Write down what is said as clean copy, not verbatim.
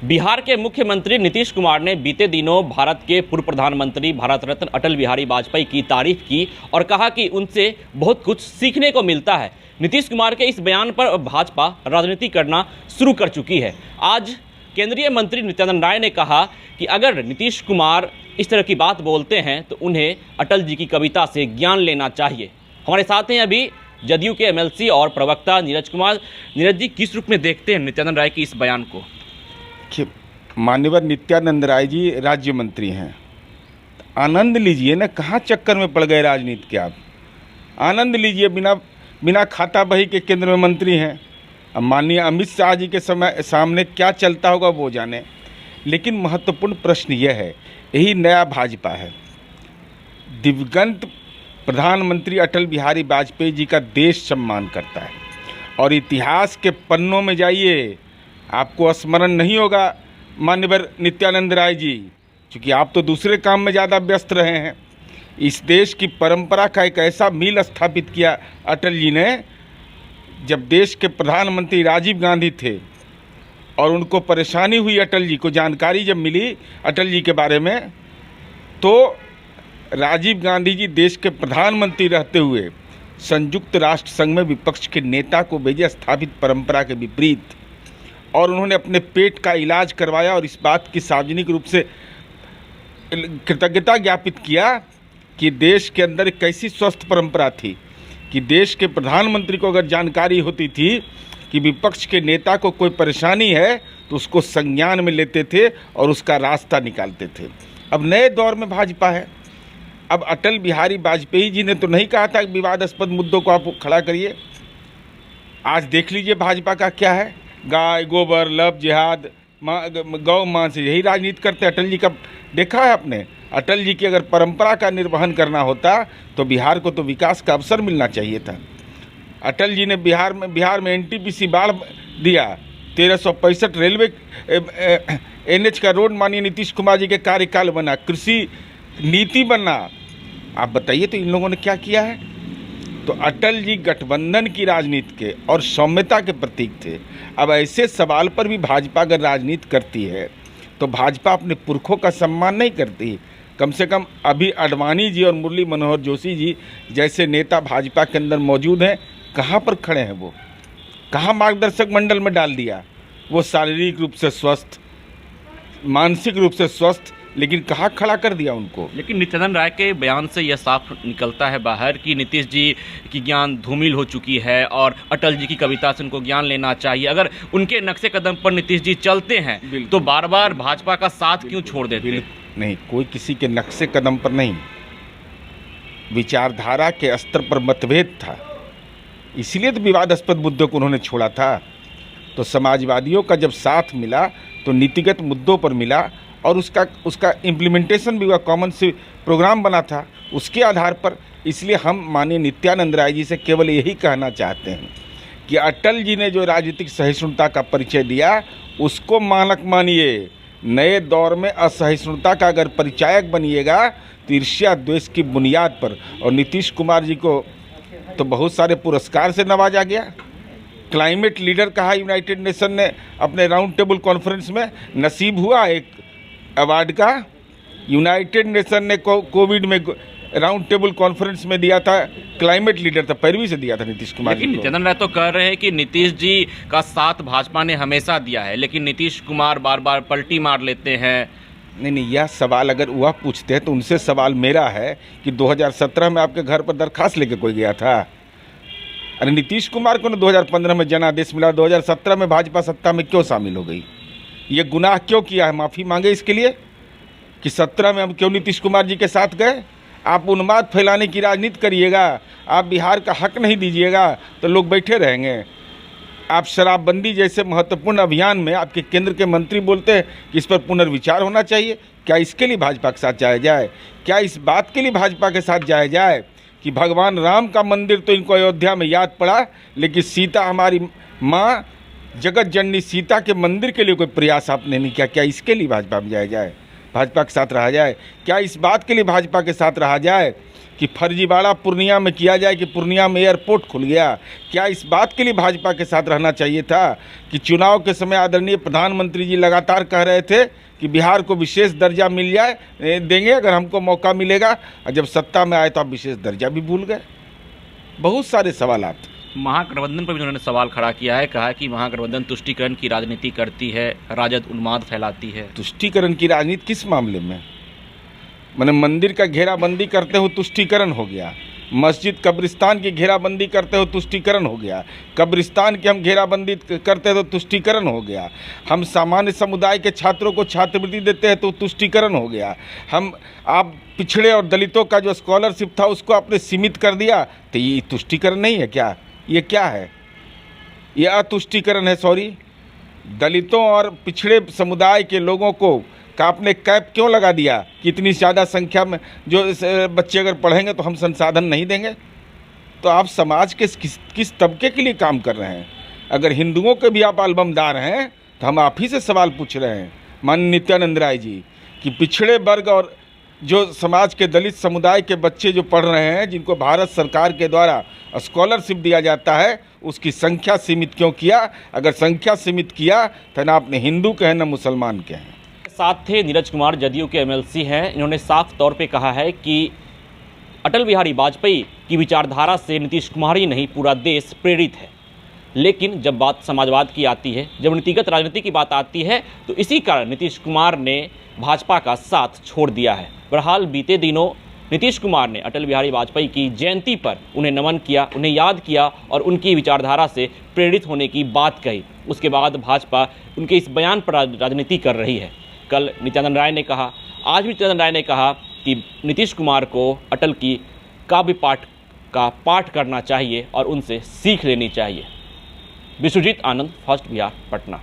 बिहार के मुख्यमंत्री नीतीश कुमार ने बीते दिनों भारत के पूर्व प्रधानमंत्री भारत रत्न अटल बिहारी वाजपेयी की तारीफ की और कहा कि उनसे बहुत कुछ सीखने को मिलता है। नीतीश कुमार के इस बयान पर भाजपा राजनीति करना शुरू कर चुकी है। आज केंद्रीय मंत्री नित्यानंद राय ने कहा कि अगर नीतीश कुमार इस तरह की बात बोलते हैं तो उन्हें अटल जी की कविता से ज्ञान लेना चाहिए। हमारे साथ हैं अभी जदयू के एमएलसी और प्रवक्ता नीरज कुमार। नीरज जी, किस रूप में देखते हैं नित्यानंद राय की इस बयान को? मान्यवर नित्यानंद राय जी राज्य मंत्री हैं, आनंद लीजिए ना, कहाँ चक्कर में पड़ गए राजनीति के आप। आनंद लीजिए, बिना खाता बही के केंद्र में मंत्री हैं। अब माननीय अमित शाह जी के सामने क्या चलता होगा वो जाने। लेकिन महत्वपूर्ण प्रश्न यह है, यही नया भाजपा है। दिवंगत प्रधानमंत्री अटल बिहारी वाजपेयी जी का देश सम्मान करता है और इतिहास के पन्नों में जाइए, आपको स्मरण नहीं होगा मान्यवर नित्यानंद राय जी, क्योंकि आप तो दूसरे काम में ज़्यादा व्यस्त रहे हैं। इस देश की परंपरा का एक ऐसा मील स्थापित किया अटल जी ने, जब देश के प्रधानमंत्री राजीव गांधी थे और उनको परेशानी हुई, अटल जी को जानकारी जब मिली अटल जी के बारे में, तो राजीव गांधी जी देश के प्रधानमंत्री रहते हुए संयुक्त राष्ट्र संघ में विपक्ष के नेता को भेजे, स्थापित परंपरा के विपरीत, और उन्होंने अपने पेट का इलाज करवाया और इस बात की सार्वजनिक रूप से कृतज्ञता ज्ञापित किया कि देश के अंदर एक कैसी स्वस्थ परंपरा थी कि देश के प्रधानमंत्री को अगर जानकारी होती थी कि विपक्ष के नेता को कोई परेशानी है तो उसको संज्ञान में लेते थे और उसका रास्ता निकालते थे। अब नए दौर में भाजपा है। अब अटल बिहारी वाजपेयी जी ने तो नहीं कहा था कि विवादास्पद मुद्दों को आप खड़ा करिए। आज देख लीजिए भाजपा का क्या है, गाय गोबर लव जिहाद गौ मां से यही राजनीति करते। अटल जी का देखा है आपने? अटल जी की अगर परंपरा का निर्वहन करना होता तो बिहार को तो विकास का अवसर मिलना चाहिए था। अटल जी ने बिहार में एनटीपीसी बाढ़ दिया, 1365 रेलवे एनएच का रोड माननीय नीतीश कुमार जी के कार्यकाल बना, कृषि नीति बना। आप बताइए तो इन लोगों ने क्या किया है? तो अटल जी गठबंधन की राजनीति के और सौम्यता के प्रतीक थे। अब ऐसे सवाल पर भी भाजपा अगर राजनीति करती है तो भाजपा अपने पुरखों का सम्मान नहीं करती। कम से कम अभी आडवाणी जी और मुरली मनोहर जोशी जी जैसे नेता भाजपा के अंदर मौजूद हैं, कहाँ पर खड़े हैं वो? कहाँ मार्गदर्शक मंडल में डाल दिया? वो शारीरिक रूप से स्वस्थ, मानसिक रूप से स्वस्थ, लेकिन कहाँ खड़ा कर दिया उनको? लेकिन नित्यानंद राय के बयान से यह साफ निकलता है बाहर कि नीतीश जी की ज्ञान धूमिल हो चुकी है और अटल जी की कविता से उनको ज्ञान लेना चाहिए। अगर उनके नक्शे कदम पर नीतीश जी चलते हैं तो बार बार भाजपा का साथ क्यों छोड़ देते? नहीं, कोई किसी के नक्शे कदम पर नहीं, विचारधारा के स्तर पर मतभेद था, इसलिए तो विवादास्पद मुद्दों को उन्होंने छोड़ा था। तो समाजवादियों का जब साथ मिला तो नीतिगत मुद्दों पर मिला और उसका इम्प्लीमेंटेशन भी हुआ, कॉमन से प्रोग्राम बना था उसके आधार पर। इसलिए हम माननीय नित्यानंद राय जी से केवल यही कहना चाहते हैं कि अटल जी ने जो राजनीतिक सहिष्णुता का परिचय दिया उसको मानक मानिए। नए दौर में असहिष्णुता का अगर परिचायक बनिएगा तो ईर्ष्या द्वेष की बुनियाद पर। और नीतीश कुमार जी को तो बहुत सारे पुरस्कार से नवाजा गया, क्लाइमेट लीडर कहा यूनाइटेड नेशन ने अपने राउंड टेबल कॉन्फ्रेंस में, नसीब हुआ एक अवार्ड का यूनाइटेड नेशन ने कोविड में राउंड टेबल कॉन्फ्रेंस में दिया था, क्लाइमेट लीडर था, पैरवी से दिया था नीतीश कुमार जी को। नित्यानंद राय तो कह रहे हैं कि नीतीश जी का साथ भाजपा ने हमेशा दिया है, लेकिन नीतीश कुमार बार बार पलटी मार लेते हैं। नहीं, यह सवाल अगर वह पूछते हैं तो उनसे सवाल मेरा है कि 2017 में आपके घर पर दरखास्त लेके कोई गया था? अरे नीतीश कुमार को 2015 में जनादेश मिला, 2017 में भाजपा सत्ता में क्यों शामिल हो गई? ये गुनाह क्यों किया है? माफ़ी मांगे इसके लिए कि 17 में हम क्यों नीतीश कुमार जी के साथ गए? आप उन्माद फैलाने की राजनीति करिएगा, आप बिहार का हक नहीं दीजिएगा तो लोग बैठे रहेंगे। आप शराबबंदी जैसे महत्वपूर्ण अभियान में आपके केंद्र के मंत्री बोलते हैं कि इस पर पुनर्विचार होना चाहिए। क्या इसके लिए भाजपा के साथ जाया जाए? क्या इस बात के लिए भाजपा के साथ जाया जाए कि भगवान राम का मंदिर तो इनको अयोध्या में याद पड़ा, लेकिन सीता हमारी माँ जगत जननी सीता के मंदिर के लिए कोई प्रयास आपने नहीं किया? क्या इसके लिए भाजपा में जाया जाए, भाजपा के साथ रहा जाए? क्या इस बात के लिए भाजपा के साथ रहा जाए कि फर्जीवाड़ा पूर्णिया में किया जाए कि पूर्णिया में एयरपोर्ट खुल गया। क्या इस बात के लिए भाजपा के साथ रहना चाहिए था कि चुनाव के समय आदरणीय प्रधानमंत्री जी लगातार कह रहे थे कि बिहार को विशेष दर्जा मिल जाए, देंगे अगर हमको मौका मिलेगा, और जब सत्ता में आए तो आप विशेष दर्जा भी भूल गए। बहुत सारे सवालात। महागठबंधन पर भी उन्होंने सवाल खड़ा किया है, कहा कि महागठबंधन तुष्टीकरण की राजनीति करती है, राजद उन्माद फैलाती है। तुष्टीकरण की राजनीति किस मामले में? मैंने मंदिर का घेराबंदी करते हो तुष्टीकरण हो गया, मस्जिद कब्रिस्तान की घेराबंदी करते हो तुष्टीकरण हो गया, कब्रिस्तान की हम घेराबंदी करते हो तो तुष्टीकरण हो गया, हम सामान्य समुदाय के छात्रों को छात्रवृत्ति देते हैं तो तुष्टीकरण हो गया, आप पिछड़े और दलितों का जो स्कॉलरशिप था उसको आपने सीमित कर दिया, तो ये तुष्टीकरण नहीं है क्या? ये क्या है? ये अतुष्टीकरण है। सॉरी, दलितों और पिछड़े समुदाय के लोगों को का आपने कैप क्यों लगा दिया कि इतनी ज़्यादा संख्या में जो बच्चे अगर पढ़ेंगे तो हम संसाधन नहीं देंगे? तो आप समाज के किस तबके के लिए काम कर रहे हैं? अगर हिंदुओं के भी आप अलबमदार हैं तो हम आप ही से सवाल पूछ रहे हैं माननीय नित्यानंद राय जी, कि पिछड़े वर्ग और जो समाज के दलित समुदाय के बच्चे जो पढ़ रहे हैं, जिनको भारत सरकार के द्वारा स्कॉलरशिप दिया जाता है, उसकी संख्या सीमित क्यों किया? अगर संख्या सीमित किया तो ना आपने हिंदू के हैं ना मुसलमान के हैं। साथ थे नीरज कुमार, जदयू के एमएलसी हैं। इन्होंने साफ तौर पे कहा है कि अटल बिहारी वाजपेयी की विचारधारा से नीतीश कुमार ही नहीं पूरा देश प्रेरित है। लेकिन जब बात समाजवाद की आती है, जब नीतिगत राजनीति की बात आती है, तो इसी कारण नीतीश कुमार ने भाजपा का साथ छोड़ दिया है। बहरहाल बीते दिनों नीतीश कुमार ने अटल बिहारी वाजपेयी की जयंती पर उन्हें नमन किया, उन्हें याद किया और उनकी विचारधारा से प्रेरित होने की बात कही। उसके बाद भाजपा उनके इस बयान पर राजनीति कर रही है। कल नित्यानंद राय ने कहा, आज भी नित्यानंद राय ने कहा कि नीतीश कुमार को अटल की काव्य पाठ का पाठ करना चाहिए और उनसे सीख लेनी चाहिए। विश्वजीत आनंद, फर्स्ट बिहार, पटना।